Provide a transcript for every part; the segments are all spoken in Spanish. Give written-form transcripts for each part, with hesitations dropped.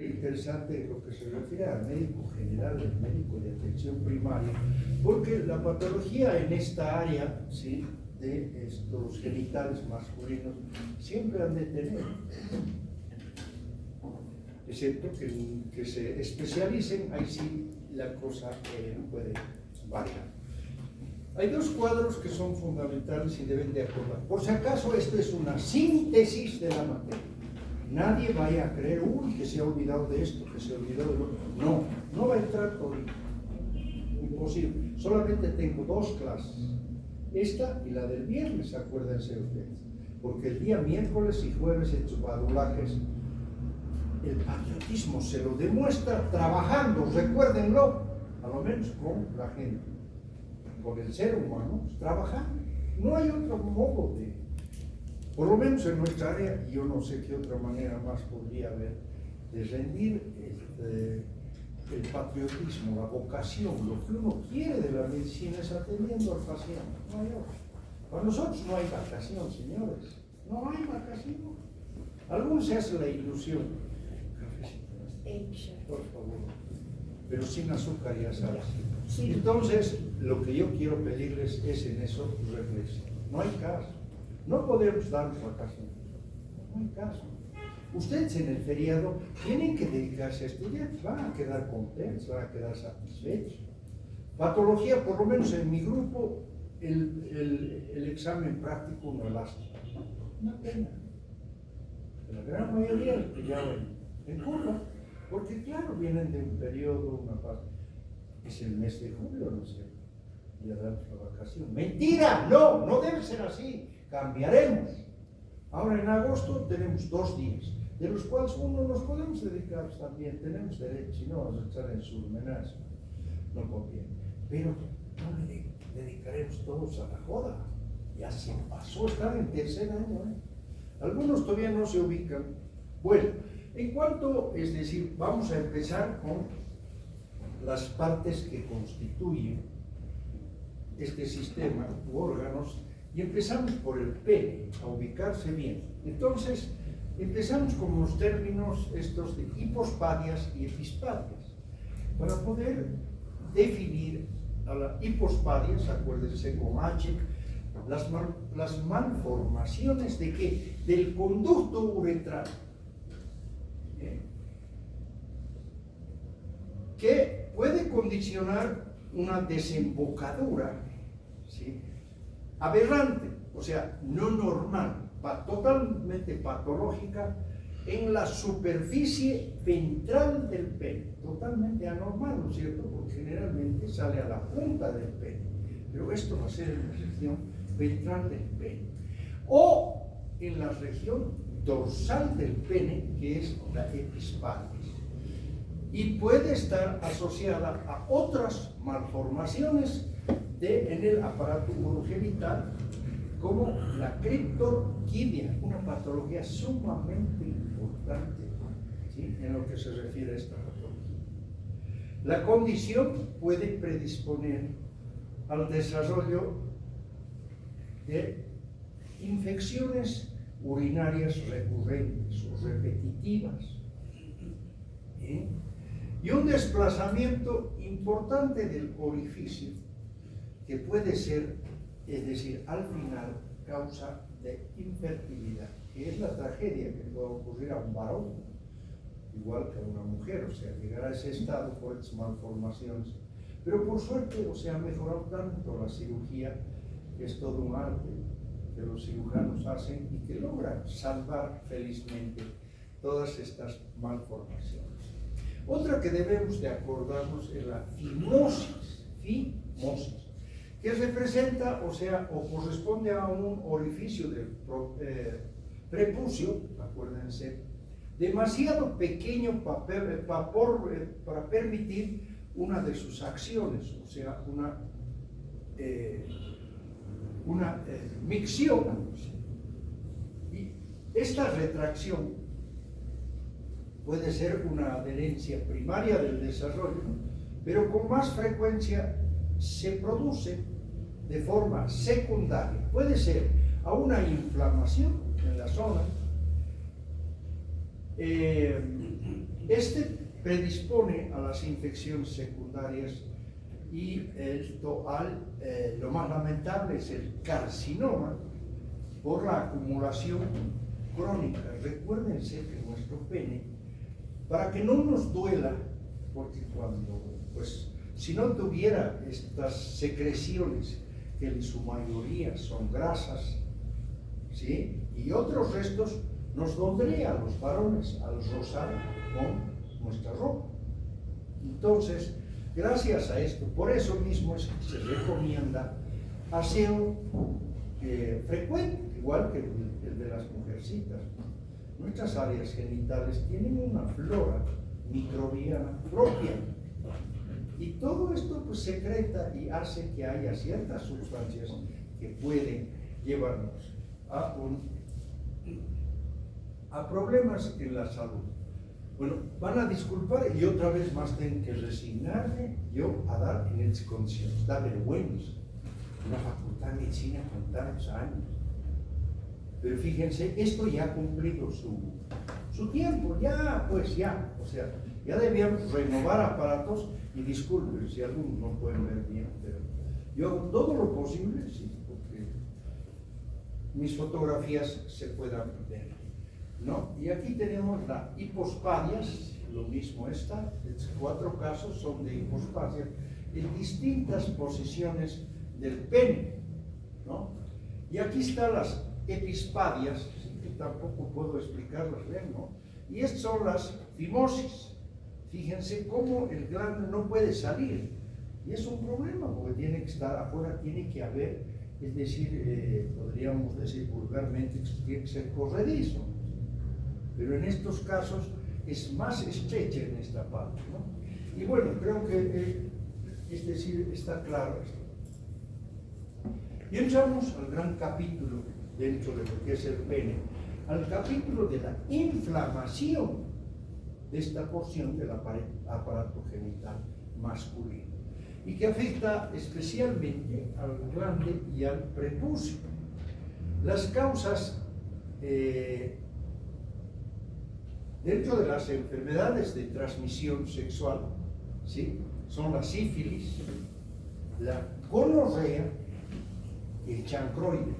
Interesante lo que se refiere al médico general, el médico de atención primaria, porque la patología en esta área, ¿sí?, de los genitales masculinos siempre han de tener, excepto que se especialicen, ahí sí la cosa puede variar. Hay dos cuadros que son fundamentales y deben de acordar. Por si acaso, esto es una síntesis de la materia. Nadie vaya a creer, uy, que se ha olvidado de esto, que se olvidó de lo otro. No, no va a entrar todo. Imposible. Solamente tengo dos clases. Esta y la del viernes, acuérdense ustedes. Porque el día miércoles y jueves en Chupadulajes, el patriotismo se lo demuestra trabajando, recuérdenlo, a lo menos con la gente, con el ser humano, trabajando. No hay otro modo de... Por lo menos en nuestra área, yo no sé qué otra manera más podría haber de rendir el patriotismo, la vocación, lo que uno quiere de la medicina es atendiendo al paciente. No hay otro. Para nosotros no hay vacación, señores. No hay vacación. Algunos se hacen la ilusión. Por favor. Pero sin azúcar, ya sabes. Sí. Entonces, lo que yo quiero pedirles es en eso reflexión. No hay caso. No podemos darnos vacaciones, no hay caso. Ustedes en el feriado tienen que dedicarse a estudiar, van a quedar contentos, van a quedar satisfechos. Patología, por lo menos en mi grupo, el examen práctico no lástima. Una pena. La gran mayoría que ya en curva, porque claro, vienen de un periodo, una parte. Es el mes de julio, no sé, ya damos la vacación. ¡Mentira! No, no debe ser así. Cambiaremos. Ahora en agosto tenemos 2 días, de los cuales uno nos podemos dedicar también, tenemos derecho, si no vamos a echar en su homenaje, no conviene. Pero no le dedicaremos todos a la joda, ya se pasó, están en tercer año, Algunos todavía no se ubican. Bueno, en cuanto, es decir, vamos a empezar con las partes que constituyen este sistema u órganos. Y empezamos por el pene, a ubicarse bien. Entonces, empezamos con los términos estos de hipospadias y epispadias, para poder definir a la hipospadias, acuérdense con H, las malformaciones de ¿qué? Del conducto uretral, que puede condicionar una desembocadura, ¿sí?, aberrante, o sea, no normal, totalmente patológica en la superficie ventral del pene, totalmente anormal, ¿no es cierto? Porque generalmente sale a la punta del pene, pero esto va a ser en la región ventral del pene, o en la región dorsal del pene, que es la epispadias, y puede estar asociada a otras malformaciones en el aparato urogenital, como la criptorquidia, una patología sumamente importante, ¿sí?, en lo que se refiere a esta patología. La condición puede predisponer al desarrollo de infecciones urinarias recurrentes o repetitivas, y un desplazamiento importante del orificio, que puede ser, es decir, al final, causa de infertilidad, que es la tragedia que puede ocurrir a un varón, igual que a una mujer, o sea, llegar a ese estado por estas malformaciones. Pero por suerte, o sea, ha mejorado tanto la cirugía, que es todo un arte que los cirujanos hacen y que logran salvar felizmente todas estas malformaciones. Otra que debemos de acordarnos es la fimosis, que representa, o sea, o corresponde a un orificio del prepucio, acuérdense, demasiado pequeño para permitir una de sus acciones, o sea, una micción. Y esta retracción puede ser una adherencia primaria del desarrollo, pero con más frecuencia se produce de forma secundaria. Puede ser a una inflamación en la zona, Este predispone a las infecciones secundarias y lo más lamentable es el carcinoma por la acumulación crónica. Recuérdense que nuestro pene, para que no nos duela, porque pues, si no tuviera estas secreciones, que en su mayoría son grasas, ¿sí? Y otros restos, nos dolería a los varones al rozar con nuestra ropa. Entonces, gracias a esto, por eso mismo es que se recomienda aseo frecuente, igual que el de las mujercitas. Nuestras áreas genitales tienen una flora microbiana propia. Y todo esto pues secreta y hace que haya ciertas sustancias que pueden llevarnos a problemas en la salud. Bueno, van a disculpar y otra vez más tengo que resignarme yo a dar en estas condiciones. Da vergüenza. Una facultad de medicina con tantos años. Pero fíjense, esto ya ha cumplido su tiempo, ya, pues ya, o sea, ya debíamos renovar aparatos y disculpen si algunos no pueden ver bien, pero yo hago todo lo posible, sí, porque mis fotografías se puedan ver, ¿no? Y aquí tenemos la hipospadias, lo mismo esta, 4 casos son de hipospadias en distintas posiciones del pene, ¿no? Y aquí están las epispadias, que tampoco puedo explicarlas bien, ¿no? Y estas son las fimosis. Fíjense cómo el glande no puede salir. Y es un problema, porque tiene que estar afuera, tiene que haber, es decir, podríamos decir vulgarmente, tiene que ser corredizo. Pero en estos casos es más estrecha en esta parte, ¿no? Y bueno, creo que, es decir, está claro esto. Y entramos al gran capítulo dentro de lo que es el pene, al capítulo de la inflamación de esta porción del aparato genital masculino y que afecta especialmente al glande y al prepucio. Las causas dentro de las enfermedades de transmisión sexual, ¿sí?, son la sífilis, la gonorrea y el chancroide,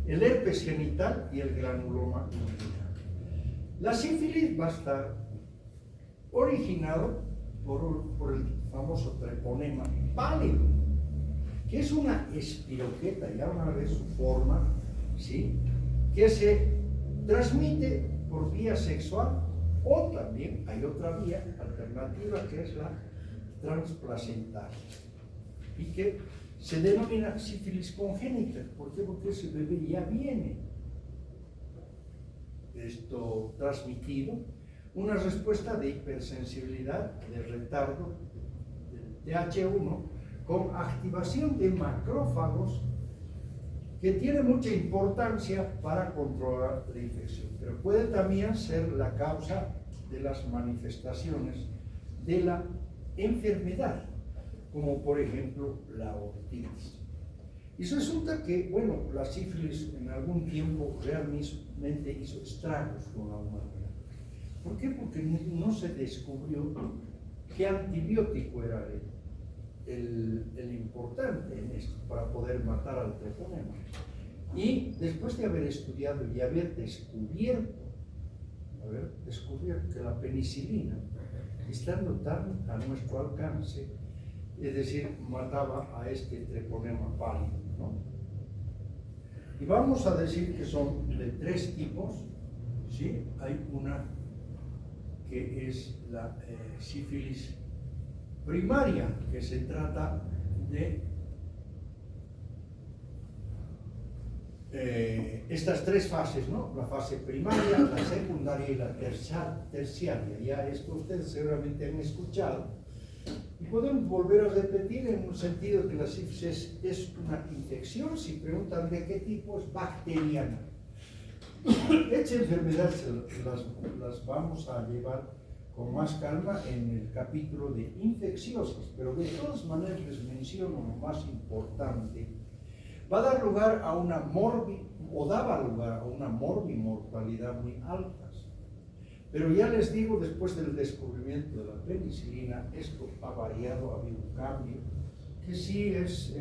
el herpes genital y el granuloma inguinal. La sífilis va a estar originado por el famoso treponema pálido, que es una espiroqueta, ya una vez su forma, ¿sí?, que se transmite por vía sexual, o también hay otra vía alternativa que es la transplacentaria y que se denomina sífilis congénita. ¿Por qué? Porque ese bebé ya viene transmitido, una respuesta de hipersensibilidad, de retardo de TH1 con activación de macrófagos que tiene mucha importancia para controlar la infección, pero puede también ser la causa de las manifestaciones de la enfermedad, como por ejemplo la otitis. Y resulta que, bueno, la sífilis en algún tiempo realmente hizo estragos con la humanidad. ¿Por qué? Porque no se descubrió qué antibiótico era el importante en esto para poder matar al treponema. Y después de haber estudiado y haber descubierto que la penicilina, estando tan a nuestro alcance, es decir, mataba a este treponema pálido, ¿no? Y vamos a decir que son de 3 tipos, ¿sí? Hay una que es la sífilis primaria, que se trata de estas 3 fases, ¿no? La fase primaria, la secundaria y la terciaria. Ya esto ustedes seguramente han escuchado. Y podemos volver a repetir en un sentido que la sífilis es una infección. Si preguntan de qué tipo, es bacteriana. Esta enfermedad las vamos a llevar con más calma en el capítulo de infecciosas, pero de todas maneras les menciono lo más importante. Va a dar lugar a una daba lugar a una morbimortalidad muy altas. Pero ya les digo, después del descubrimiento de la penicilina, esto ha variado, ha habido un cambio, que sí es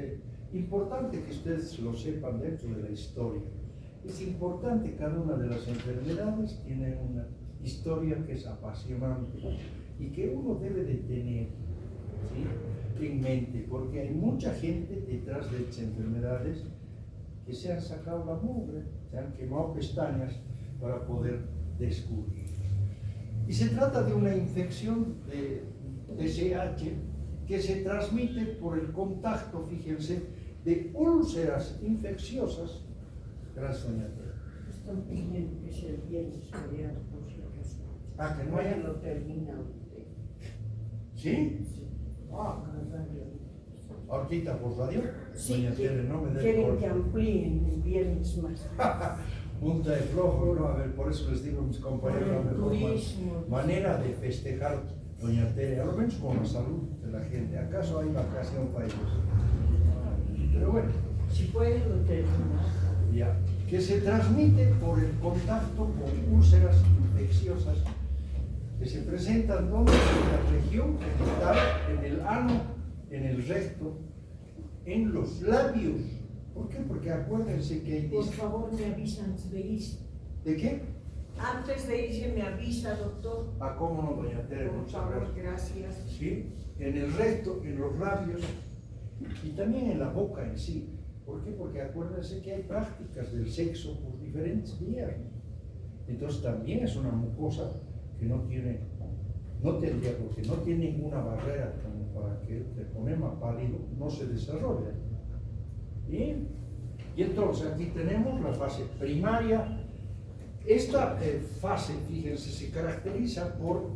importante que ustedes lo sepan dentro de la historia. Es importante, cada una de las enfermedades tiene una historia que es apasionante y que uno debe de tener, ¿sí?, en mente, porque hay mucha gente detrás de estas enfermedades que se han sacado la mugre, se han quemado pestañas para poder descubrir. Y se trata de una infección de VIH que se transmite por el contacto, fíjense, de úlceras infecciosas. Gracias, doña Tere. Están pidiendo que se viernes feriado, por si acaso. Ah, que no haya. lo termina usted. ¿Sí? Sí. Ah, Radio. ahorita por radio. Sí, Doña Tere, no me dé quieren corte. que amplíen el viernes más. Punta de flojo, no, a ver, por eso les digo a mis compañeros, la mejor manera de festejar, doña Tere, a lo menos con la salud de la gente. ¿Acaso hay vacación para ellos? Pero bueno, Si puede, lo termina. ya, que se transmite por el contacto con úlceras infecciosas que se presentan donde en la región genital, en el ano, en el recto, en los labios. ¿Por qué? Porque acuérdense que hay... Por favor, me avisa antes de irse. ¿De qué? Antes de irse, me avisa, doctor. Ah, cómo no, doña Tere, Por muchas favor, gracias. gracias. ¿Sí? En el recto, en los labios y también en la boca en sí. ¿Por qué? Porque acuérdense que hay prácticas del sexo por diferentes vías. Entonces también es una mucosa que no tendría, porque no tiene ninguna barrera como para que el treponema pálido no se desarrolle. Bien. Y entonces aquí tenemos la fase primaria. Esta fase, fíjense, se caracteriza por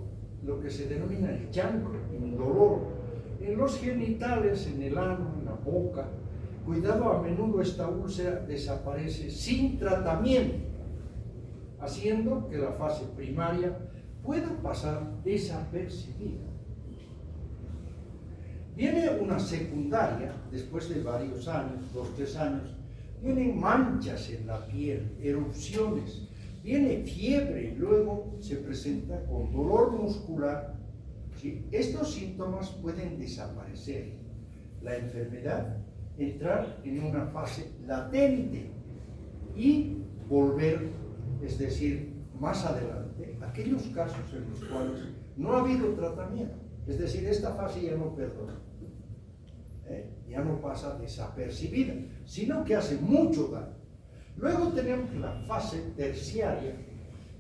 lo que se denomina el chancro, el dolor en los genitales, en el ano, en la boca. Cuidado, a menudo esta úlcera desaparece sin tratamiento, haciendo que la fase primaria pueda pasar desapercibida. Viene una secundaria, después de varios años, 2-3 años, vienen manchas en la piel, erupciones, viene fiebre, luego se presenta con dolor muscular. ¿Sí? Estos síntomas pueden desaparecer. La enfermedad entrar en una fase latente y volver, es decir, más adelante, aquellos casos en los cuales no ha habido tratamiento. Es decir, esta fase ya no perdona, ya no pasa desapercibida, sino que hace mucho daño. Luego tenemos la fase terciaria.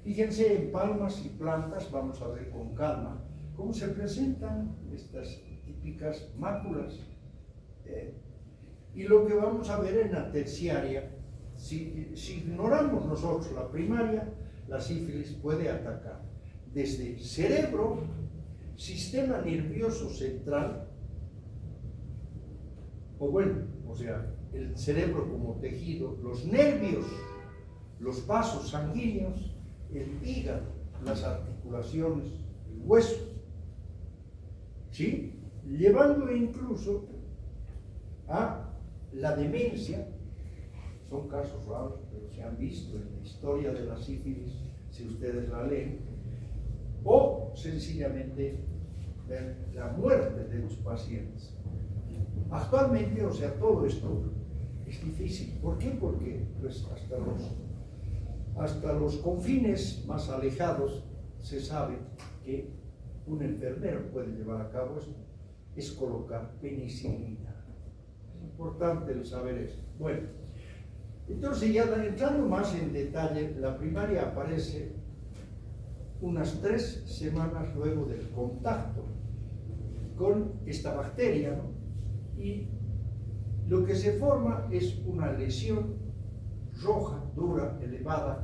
Fíjense, en palmas y plantas, vamos a ver con calma cómo se presentan estas típicas máculas. Y lo que vamos a ver en la terciaria, si ignoramos nosotros la primaria, la sífilis puede atacar desde cerebro, sistema nervioso central, o sea, el cerebro como tejido, los nervios, los vasos sanguíneos, el hígado, las articulaciones, el hueso, ¿sí? Llevando incluso a la demencia. Son casos raros, pero se han visto en la historia de la sífilis, si ustedes la leen, o sencillamente ver la muerte de los pacientes. Actualmente, o sea, todo esto es difícil. ¿Por qué? Porque pues, hasta los confines más alejados se sabe que un enfermero puede llevar a cabo esto, es colocar penicilina. Es importante el saber eso. Bueno, entonces ya entrando más en detalle, la primaria aparece unas 3 semanas luego del contacto con esta bacteria, ¿no? Y lo que se forma es una lesión roja, dura, elevada,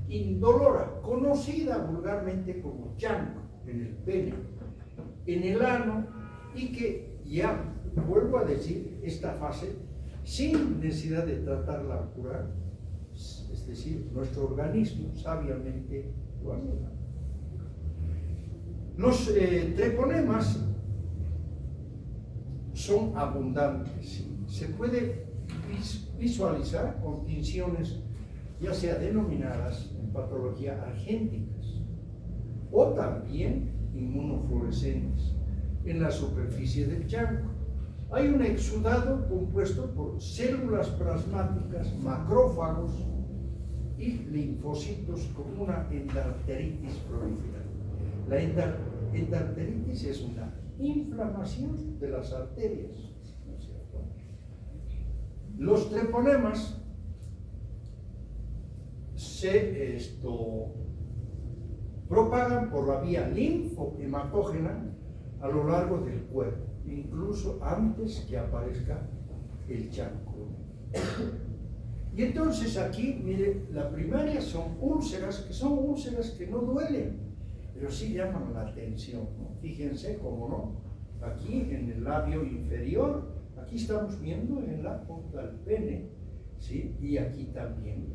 indolora, conocida vulgarmente como chancro en el pene, en el ano, y que ya, vuelvo a decir, esta fase, sin necesidad de tratarla o curar, es decir, nuestro organismo sabiamente lo anula. Los treponemas son abundantes. Se puede visualizar con tinciones, ya sea denominadas en patología argénticas. o también inmunofluorescentes en la superficie del chanco. Hay un exudado compuesto por células plasmáticas, macrófagos y linfocitos con una endarteritis proliferativa. La endarteritis es una inflamación de las arterias, ¿no es cierto? Los treponemas se propagan por la vía linfohematógena a lo largo del cuerpo, incluso antes que aparezca el chanco. Y entonces aquí, mire, la primaria son úlceras que no duelen, pero sí llaman la atención, ¿no? Fíjense cómo no, aquí en el labio inferior, aquí estamos viendo en la punta del pene, ¿sí? Y aquí también.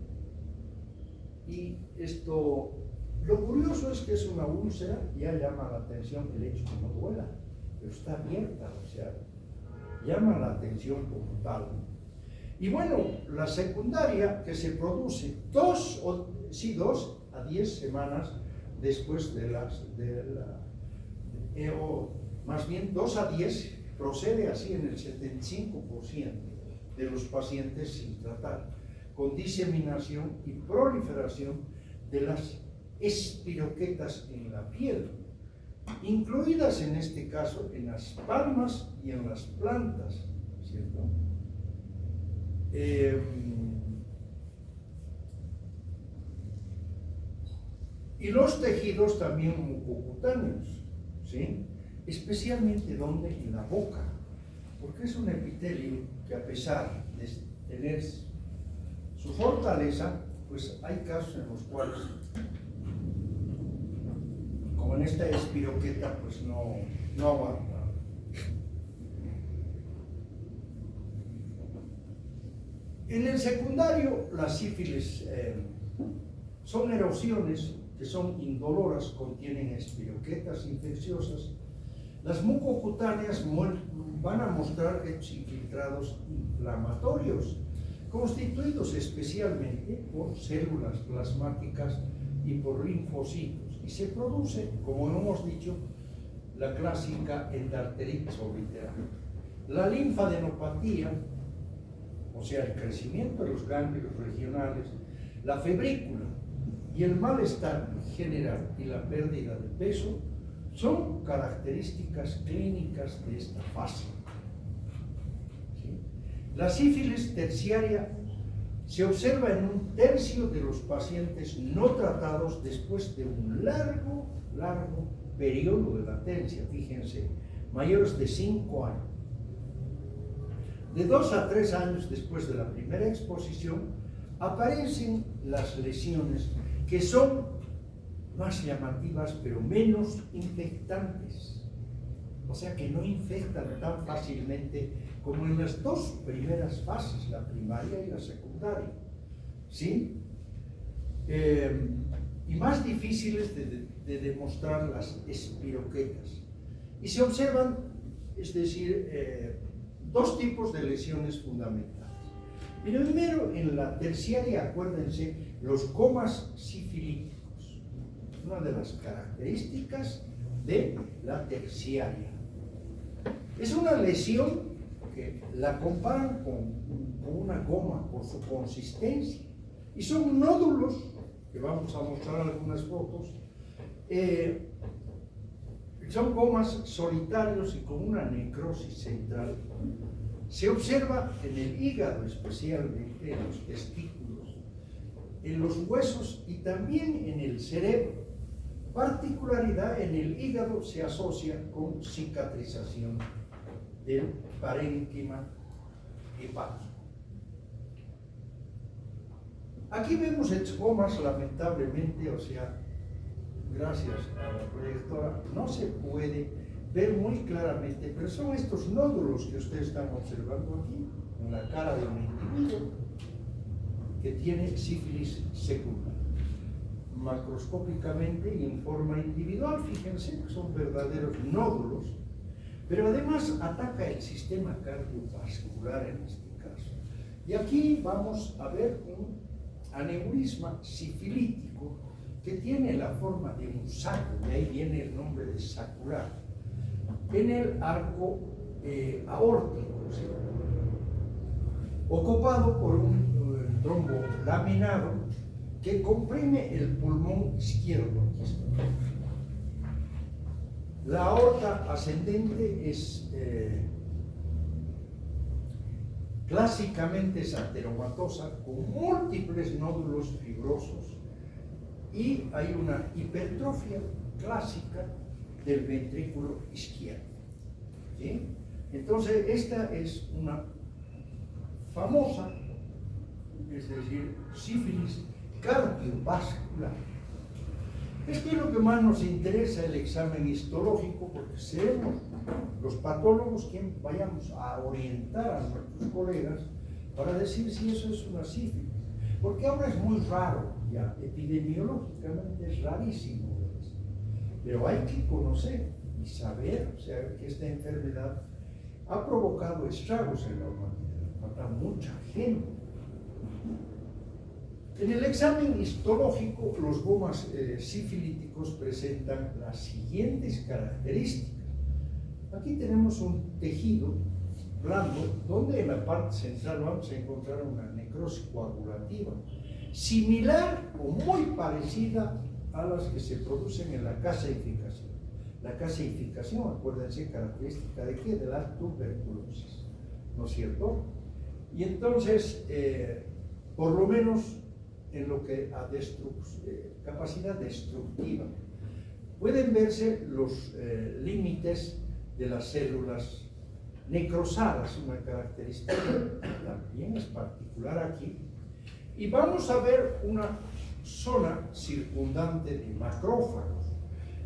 Y esto, lo curioso es que es una úlcera, ya llama la atención el hecho que no duela, pero está abierta, o sea, llama la atención como tal. Y bueno, la secundaria que se produce 2 a 10 semanas después o más bien 2 a 10, procede así en el 75% de los pacientes sin tratar, con diseminación y proliferación de las espiroquetas en la piel, incluidas en este caso en las palmas y en las plantas, ¿cierto? Y los tejidos también mucocutáneos, ¿sí? Especialmente donde en la boca, porque es un epitelio que a pesar de tener su fortaleza, pues hay casos en los cuales, como en esta espiroqueta, pues no aguanta. En el secundario, las sífilis son erosiones que son indoloras, contienen espiroquetas infecciosas. Las mucocutáneas van a mostrar hechos infiltrados inflamatorios, constituidos especialmente por células plasmáticas y por linfocitos, y se produce, como hemos dicho, la clásica endarteritis obliterana. La linfadenopatía, o sea, el crecimiento de los ganglios regionales, la febrícula y el malestar general y la pérdida de peso son características clínicas de esta fase. ¿Sí? La sífilis terciaria se observa en 1/3 de los pacientes no tratados después de un largo periodo de latencia, fíjense, mayores de 5 años. De 2 a 3 años después de la primera exposición, aparecen las lesiones que son más llamativas pero menos infectantes, o sea que no infectan tan fácilmente como en las 2 primeras fases, la primaria y la secundaria, ¿sí? Y más difíciles de demostrar las espiroquetas. Y se observan, es decir, 2 tipos de lesiones fundamentales. Primero, en la terciaria, acuérdense, los comas sifilíticos, una de las características de la terciaria. Es una lesión que la comparan con una goma por su consistencia, y son nódulos, que vamos a mostrar algunas fotos, son gomas solitarios y con una necrosis central. Se observa en el hígado, especialmente en los testículos, en los huesos y también en el cerebro. Particularidad, en el hígado se asocia con cicatrización del parénquima hepático. Aquí vemos gomas, lamentablemente, o sea, gracias a la proyectora, no se puede ver muy claramente, pero son estos nódulos que ustedes están observando aquí, en la cara de un individuo que tiene sífilis secundaria. Macroscópicamente y en forma individual, fíjense que son verdaderos nódulos, pero además ataca el sistema cardiovascular en este caso. Y aquí vamos a ver un aneurisma sifilítico que tiene la forma de un saco, de ahí viene el nombre de sacular, en el arco aórtico, ¿sí? Ocupado por un trombo laminado que comprime el pulmón izquierdo. La aorta ascendente es clásicamente es ateromatosa con múltiples nódulos fibrosos y hay una hipertrofia clásica del ventrículo izquierdo, ¿sí? Entonces esta es una famosa, es decir, sífilis cardiovascular. Es que lo que más nos interesa el examen histológico, porque seremos los patólogos quien vayamos a orientar a nuestros colegas para decir si eso es una sífilis, porque ahora es muy raro, ya epidemiológicamente es rarísimo, pero hay que conocer y saber, o sea, que esta enfermedad ha provocado estragos en la humanidad, mata mucha gente. En el examen histológico, los gomas sifilíticos presentan las siguientes características. Aquí tenemos un tejido blando, donde en la parte central vamos a encontrar una necrosis coagulativa, similar o muy parecida a las que se producen en la caseificación. La caseificación, acuérdense, característica de ¿qué? De la tuberculosis, ¿no es cierto? Y entonces, por lo menos en lo que a capacidad destructiva, pueden verse los límites de las células necrosadas, una característica también es particular aquí. Y vamos a ver una zona circundante de macrófagos,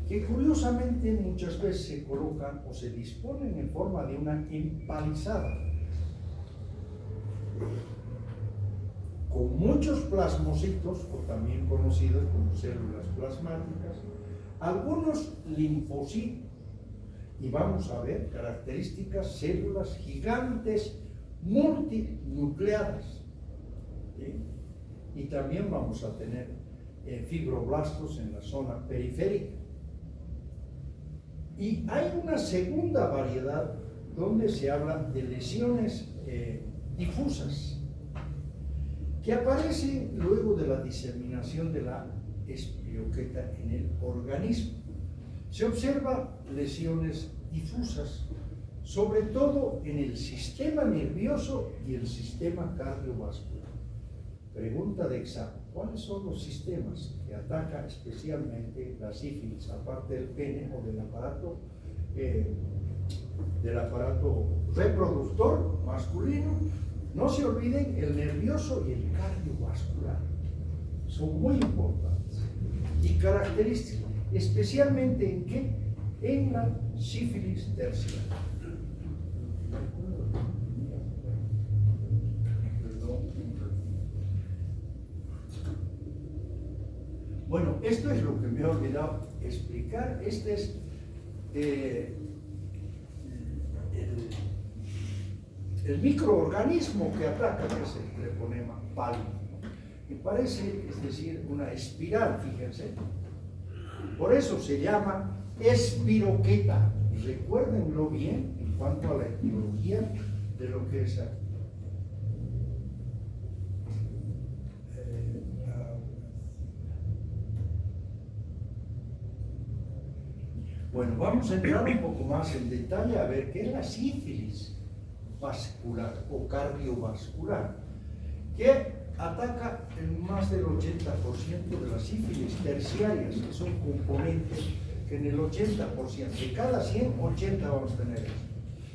que curiosamente muchas veces se colocan o se disponen en forma de una empalizada, con muchos plasmocitos, o también conocidos como células plasmáticas, algunos linfocitos, y vamos a ver características, células gigantes multinucleadas, ¿sí? Y también vamos a tener fibroblastos en la zona periférica. Y hay una segunda variedad donde se habla de lesiones difusas, que aparecen luego de la diseminación de la espirioqueta en el organismo. Se observa lesiones difusas, sobre todo en el sistema nervioso y el sistema cardiovascular. Pregunta de examen: ¿cuáles son los sistemas que atacan especialmente la sífilis, aparte del pene o del aparato reproductor masculino? No se olviden el nervioso y el cardiovascular. Son muy importantes y características, especialmente ¿en qué? En la sífilis terciaria. Bueno, esto es lo que me he olvidado explicar. Este es el microorganismo que ataca, que es el treponema pallidum. Me parece, es decir, una espiral, fíjense. Por eso se llama espiroqueta. Recuérdenlo bien en cuanto a la etiología de lo que es aquí. Bueno, vamos a entrar un poco más en detalle a ver qué es la sífilis vascular o cardiovascular, que ataca en más del 80% de las sífilis terciarias, que son componentes que en el 80%, de cada 100, 80 vamos a tener eso,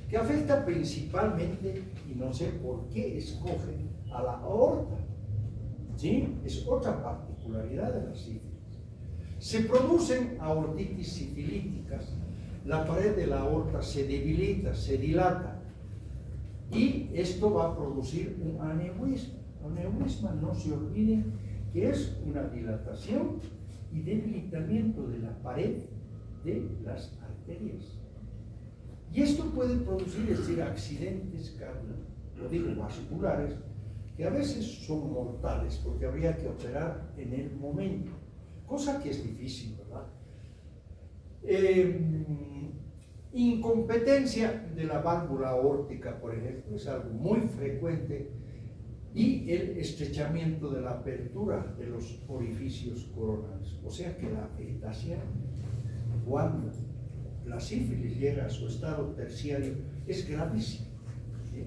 que afecta principalmente, y no sé por qué escogen a la aorta, ¿sí? Es otra particularidad de la sífilis. Se producen aortitis sifilíticas, la pared de la aorta se debilita, se dilata, y esto va a producir un aneurisma. Aneurisma, no se olviden que es una dilatación y debilitamiento de la pared de las arterias. Y esto puede producir, es decir, accidentes vasculares, que a veces son mortales, porque habría que operar en el momento. cosa que es difícil, ¿verdad? Incompetencia de la válvula aórtica, por ejemplo, es algo muy frecuente, y el estrechamiento de la apertura de los orificios coronales. O sea que la afectación, cuando la sífilis llega a su estado terciario, es gravísima. ¿Sí?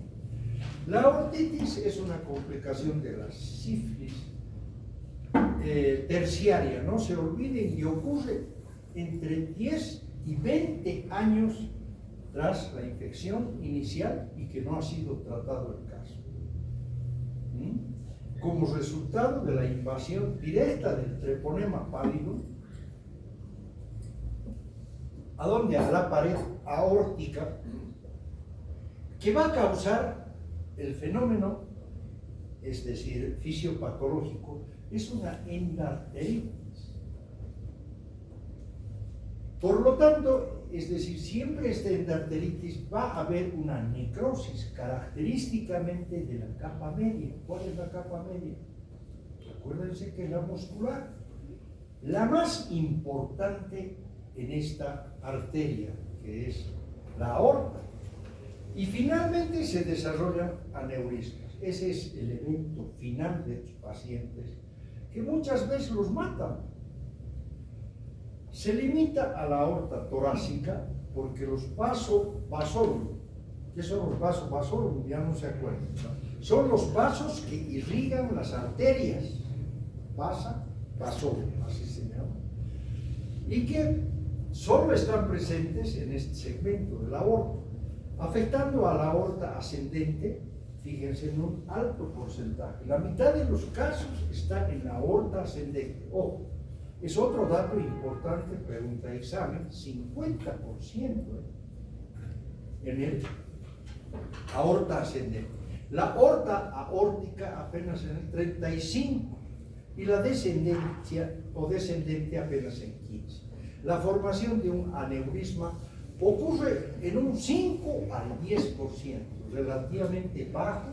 La aortitis es una complicación de la sífilis terciaria, no se olviden, y ocurre entre 10 y 20 años tras la infección inicial y que no ha sido tratado el caso. Como resultado de la invasión directa del treponema pálido, ¿a dónde? A la pared aórtica, que va a causar el fenómeno, es decir, fisiopatológico, es una endarteritis. Por lo tanto, es decir, siempre esta endarteritis va a haber una necrosis característicamente de la capa media. ¿Cuál es la capa media? Acuérdense que es la muscular, la más importante en esta arteria, que es la aorta. Y finalmente se desarrollan aneurismas. Ese es el evento final de los pacientes, que muchas veces los matan. Se limita a la aorta torácica porque los vasorum, ¿qué son los vasorum? Ya no se acuerdan, ¿no? Son los vasos que irrigan las arterias, vasorum, así se llama, y que solo están presentes en este segmento de la aorta, afectando a la aorta ascendente, fíjense, en un alto porcentaje. La mitad de los casos está en la aorta ascendente. Ojo, es otro dato importante, pregunta de examen, 50% en el aorta ascendente. La aorta aórtica apenas en el 35% y la descendencia o descendente apenas en 15%. La formación de un aneurisma ocurre en un 5 al 10%, relativamente bajo,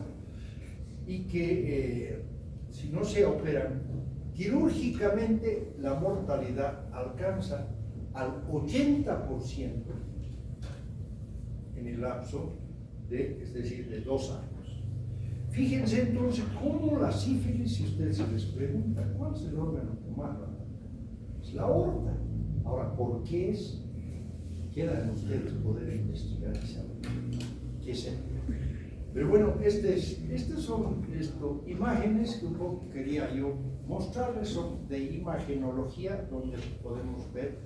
y que si no se operan quirúrgicamente, la mortalidad alcanza al 80% en el lapso de, es decir, de 2 años. Fíjense entonces cómo la sífilis, si ustedes se les pregunta cuál es el órgano que más la mata, es la aorta. Ahora, ¿por qué es? Quedan ustedes poder investigar y saber qué es. Pero bueno, estas son imágenes que un poco quería yo mostrarles, son de imagenología, donde podemos ver,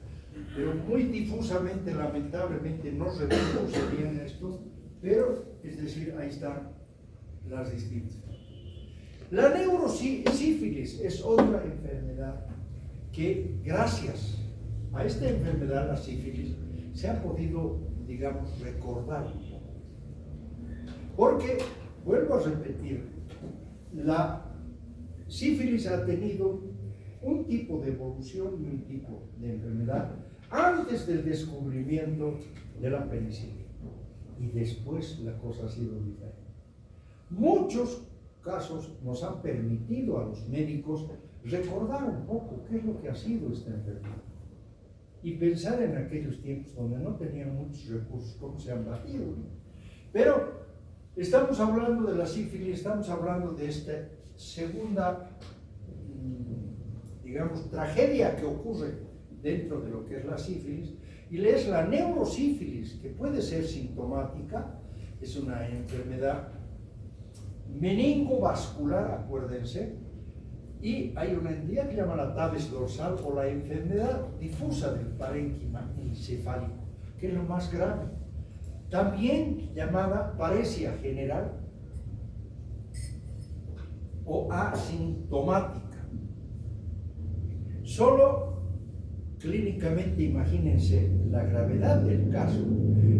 pero muy difusamente, lamentablemente, no reproduce bien esto, pero, es decir, ahí están las distintas. La neurosífilis es otra enfermedad que, gracias a esta enfermedad, la sífilis, se ha podido, digamos, recordar un poco. Porque, vuelvo a repetir, la sífilis ha tenido un tipo de evolución y un tipo de enfermedad antes del descubrimiento de la penicilina. Y después la cosa ha sido diferente. Muchos casos nos han permitido a los médicos recordar un poco qué es lo que ha sido esta enfermedad. Y pensar en aquellos tiempos donde no tenían muchos recursos, cómo se han batido. Pero estamos hablando de la sífilis, estamos hablando de esta segunda, digamos, tragedia que ocurre dentro de lo que es la sífilis, y es la neurosífilis, que puede ser sintomática, es una enfermedad meningovascular, acuérdense, y hay una entidad que llama la tabes dorsal o la enfermedad difusa del parénquima encefálico, que es lo más grave. También llamada paresia general o asintomática. Solo clínicamente, imagínense, la gravedad del caso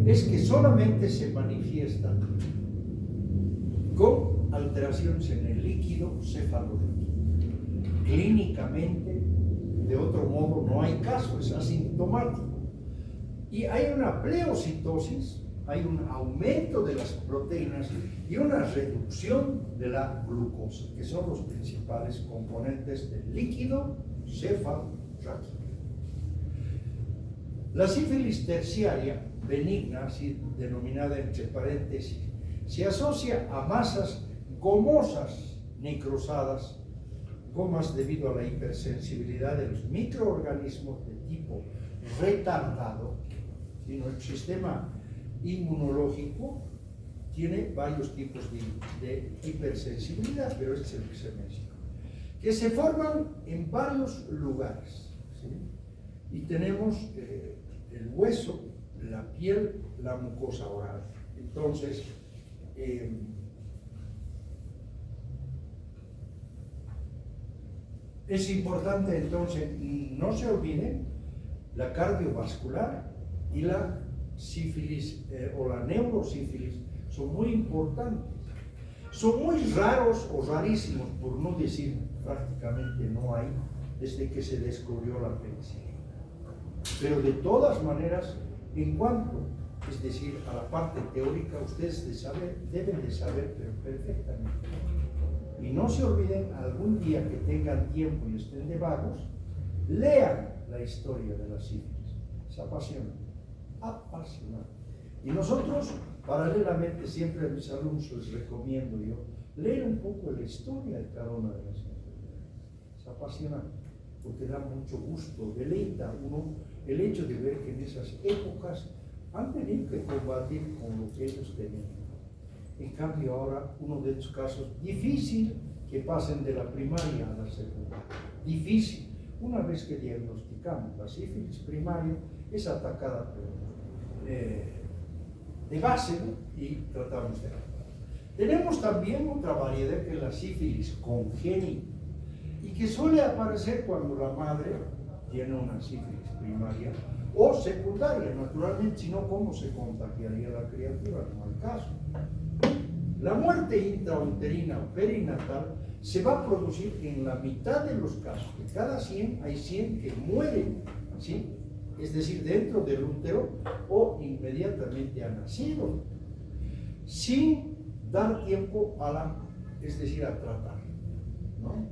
es que solamente se manifiesta con alteraciones en el líquido cefalorraquídeo. Clínicamente, de otro modo, no hay caso, es asintomático. Y hay una pleocitosis, hay un aumento de las proteínas y una reducción de la glucosa, que son los principales componentes del líquido cefalorraquídeo. tranquilo. La sífilis terciaria, benigna, así denominada entre paréntesis, se asocia a masas gomosas necrosadas, gomas debido a la hipersensibilidad de los microorganismos de tipo retardado. Si nuestro sistema inmunológico tiene varios tipos de hipersensibilidad, pero este es el que se menciona, que se forman en varios lugares, ¿sí? Y tenemos el hueso, la piel, la mucosa oral. Entonces, es importante entonces, no se olviden, la cardiovascular y la sífilis o la neurosífilis son muy importantes. Son muy raros o rarísimos, por no decir prácticamente no hay, desde que se descubrió la penicilina. Pero de todas maneras, en cuanto, es decir, a la parte teórica, ustedes deben de saber pero perfectamente. Y no se olviden, algún día que tengan tiempo y estén de vagos, lean la historia de la sífilis. Es apasionante, apasionante. Y nosotros, paralelamente, siempre a mis alumnos les recomiendo yo leer un poco la historia de cada una de las enfermedades. Es apasionante, porque da mucho gusto, deleita uno el hecho de ver que en esas épocas han tenido que combatir con lo que ellos tenían. En cambio ahora, uno de estos casos, difícil que pasen de la primaria a la secundaria. Difícil. Una vez que diagnosticamos la sífilis primaria, es atacada de base, ¿no? Y tratamos de tratar. Tenemos también otra variedad que es la sífilis congénita y que suele aparecer cuando la madre tiene una sífilis primaria o secundaria, naturalmente, si no, ¿cómo se contagiaría la criatura? No hay caso. La muerte intrauterina o perinatal se va a producir en la mitad de los casos. De cada 100 hay 100 que mueren, ¿sí? Es decir, dentro del útero o inmediatamente ha nacido, sin dar tiempo a tratar, ¿no?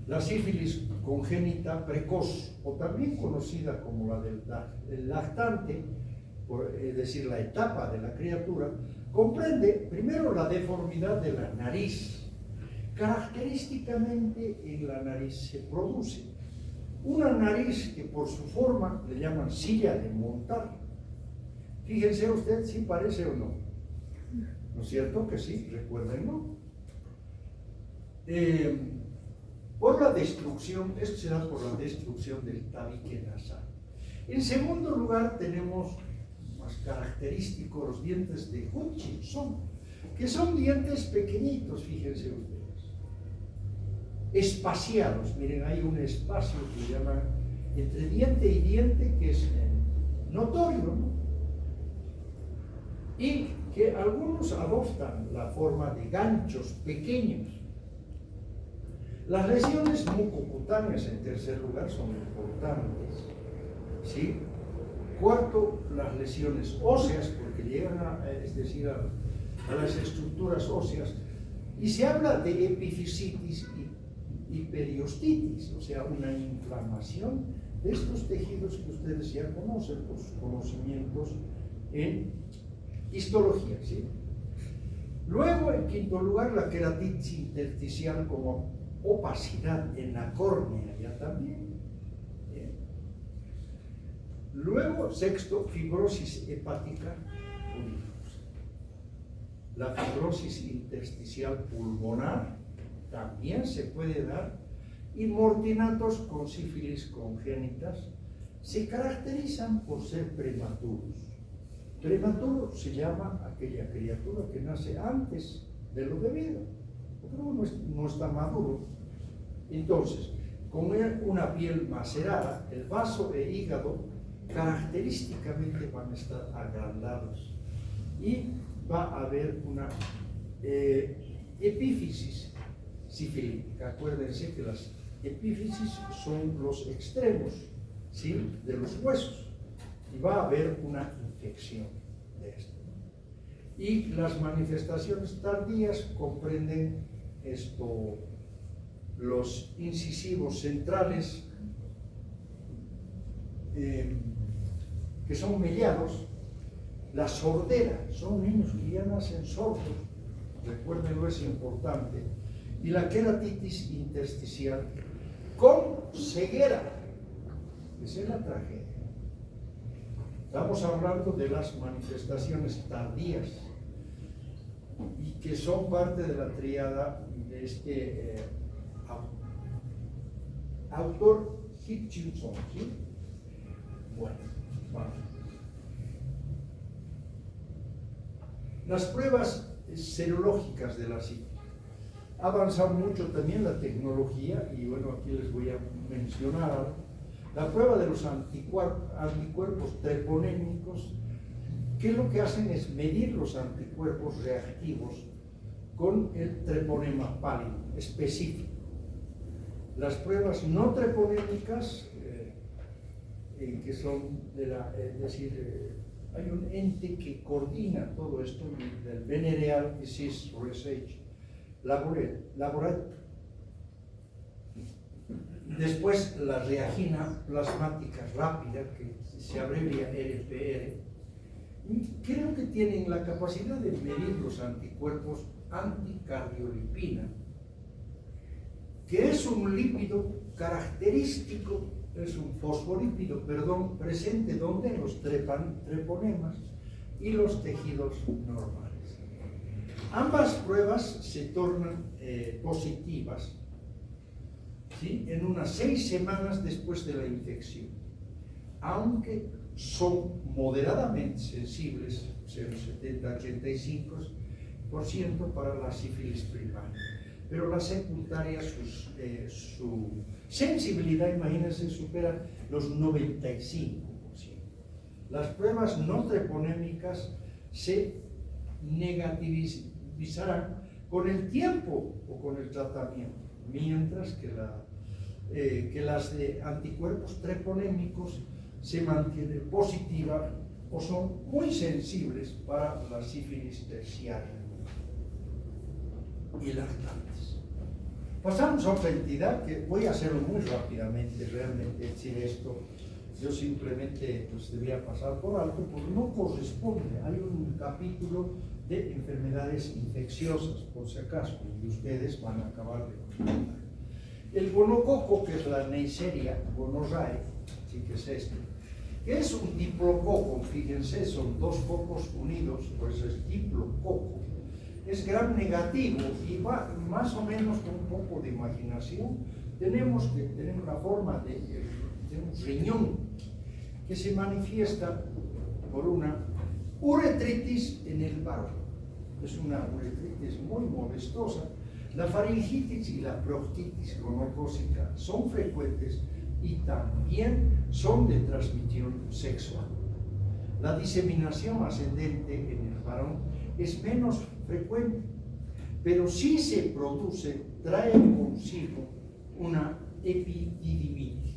La sífilis congénita precoz, o también conocida como la del lactante, es decir, la etapa de la criatura, comprende primero la deformidad de la nariz. Característicamente en la nariz se produce una nariz que por su forma le llaman silla de montar. Fíjense usted si parece o no. ¿No es cierto que sí? Recuerden, ¿no? Por la destrucción, esto se da por la destrucción del tabique nasal. En segundo lugar tenemos más característicos los dientes de Hutchinson, que son dientes pequeñitos, fíjense ustedes, espaciados. Miren, hay un espacio que se llama entre diente y diente que es notorio, ¿no? Y que algunos adoptan la forma de ganchos pequeños. Las lesiones mucocutáneas, en tercer lugar, son importantes, ¿sí? Cuarto, las lesiones óseas, porque llegan a las estructuras óseas, y se habla de epifisitis y periostitis, o sea, una inflamación de estos tejidos que ustedes ya conocen por sus conocimientos en histología, ¿sí? Luego, en quinto lugar, la queratitis intersticial como opacidad en la córnea, ya también. Bien. Luego, sexto, fibrosis hepática pulmonar. La fibrosis intersticial pulmonar también se puede dar, y mortinatos con sífilis congénitas se caracterizan por ser prematuros. Prematuro se llama aquella criatura que nace antes de lo debido, porque no está maduro. Entonces, con una piel macerada, el vaso e hígado característicamente van a estar agrandados y va a haber una epífisis sifilítica. Acuérdense que las epífisis son los extremos, ¿sí?, de los huesos, y va a haber una infección de esto. Y las manifestaciones tardías comprenden los incisivos centrales, que son mellados, la sordera, son niños que ya nacen sordos, recuérdenlo, es importante, y la queratitis intersticial con ceguera, esa es la tragedia. Estamos hablando de las manifestaciones tardías y que son parte de la tríada de este autor Hutchinson, ¿sí? Bueno, vamos. Las pruebas serológicas de la sífilis. Ha avanzado mucho también la tecnología y bueno, aquí les voy a mencionar algo. La prueba de los anticuerpos treponémicos, que lo que hacen es medir los anticuerpos reactivos con el treponema pálido específico. Las pruebas no treponémicas, que son es decir, hay un ente que coordina todo esto, del Venereal Disease Research Laboratory. Después la reagina plasmática rápida, que se abrevia RPR. Creo que tienen la capacidad de medir los anticuerpos anticardiolipina, que es un lípido característico, es un fosfolípido, perdón, presente donde en los treponemas y los tejidos normales. Ambas pruebas se tornan positivas, ¿sí?, en unas 6 semanas después de la infección, aunque son moderadamente sensibles, 70-85% para la sífilis primaria. Pero la secundaria, su sensibilidad, imagínense, supera los 95%. Las pruebas no treponémicas se negativizarán con el tiempo o con el tratamiento, mientras que las de anticuerpos treponémicos se mantienen positivas o son muy sensibles para la sífilis terciaria y lactantes. Pasamos a otra entidad que voy a hacerlo muy rápidamente, realmente decir esto, yo simplemente pues debía pasar por alto porque no corresponde. Hay un capítulo de enfermedades infecciosas, por si acaso, y ustedes van a acabar de comentar. El gonococo, que es la Neisseria gonorrhoeae, sí que es este, que es un diplococo, fíjense, son 2 cocos unidos, pues es diplococo. Es gram negativo y va más o menos con un poco de imaginación. Tenemos que tener una forma de un riñón que se manifiesta por una uretritis en el varón. Es una uretritis muy molestosa. La faringitis y la proctitis gonocócica son frecuentes y también son de transmisión sexual. La diseminación ascendente en el varón es menos frecuente, pero si se produce, trae consigo una epididymitis.